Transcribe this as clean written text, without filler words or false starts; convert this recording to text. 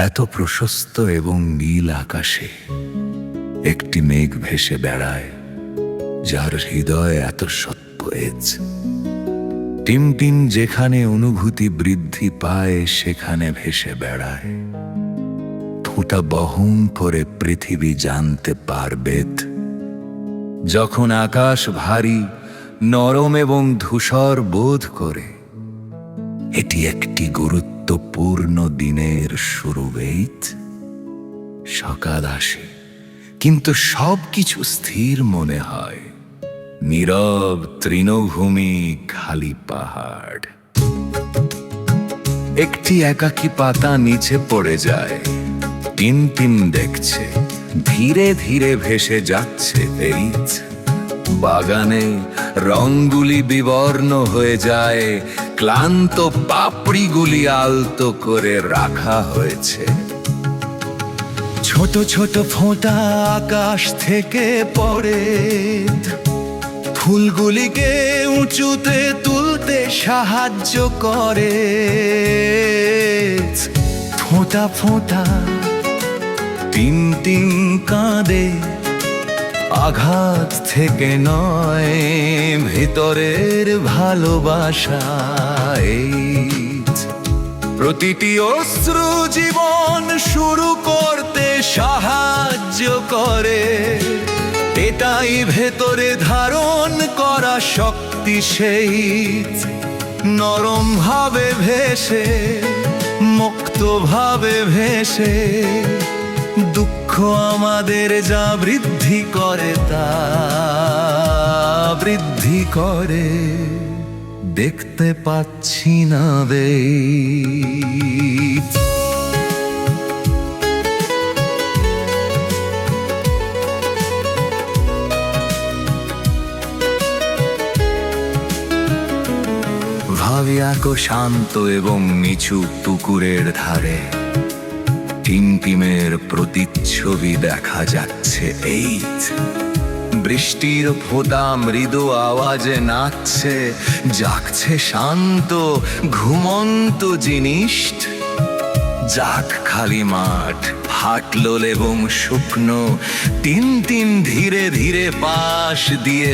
এত প্রশস্ত এবং নীল আকাশে একটি মেঘ ভেসে বেড়ায়, যার হৃদয় এত সৎপয়েজ। টিমটিম যেখানে অনুভূতি বৃদ্ধি পায়, সেখানে ভেসে বেড়ায়। ফোঁটা বহন করে পৃথিবী জানতে পারবে। যখন আকাশ ভারী, নরম এবং ধূসর বোধ করে, এটি একটি গুরুত্বপূর্ণ দিনের শুরু। সকাল আসে, কিন্তু সবকিছু স্থির মনে হয়। নীরব তৃণভূমি, খালি পাহাড়। একটি একাকী পাতা নিচে পড়ে যায়। টিনটিন দেখছে, ধীরে ধীরে ভেসে যাচ্ছে তেইজ। বাগানে রংগুলি বিবর্ণ হয়ে যায়, ক্লান্ত পাপড়িগুলি আলতো করে রাখা হয়েছে। ছোট ছোট ফোঁটা আকাশ থেকে পড়ে, ফুলগুলিকে উঁচুতে তুলতে সাহায্য করে। ফোঁটা ফোঁটা টিনটিন কাঁদে, আঘাত থেকে নয়, ভিতরের ভালোবাসায়। প্রতিটি অশ্রু জীবন শুরু করতে সাহায্য করে। এটাই ভেতরে ধারণ করা শক্তি, সেই নরম ভাবে ভেসে, মুক্ত ভাবে ভেসে। দুঃখ আমাদের যা বৃদ্ধি করে, তা বৃদ্ধি করে। দেখতে পাচ্ছি না বে। ভাবি আঁকো শান্ত এবং নিচু পুকুরের ধারে, টিমটিমের প্রতিচ্ছবি দেখা যাচ্ছে। এই বৃষ্টির ফোঁটা মৃদু আওয়াজে নাচছে, জাগছে শান্ত ঘুমন্ত জিনিস। যাক খালি মাঠ, ফাটলোল এবং শুকনো। টিনটিন ধীরে ধীরে পাশ দিয়ে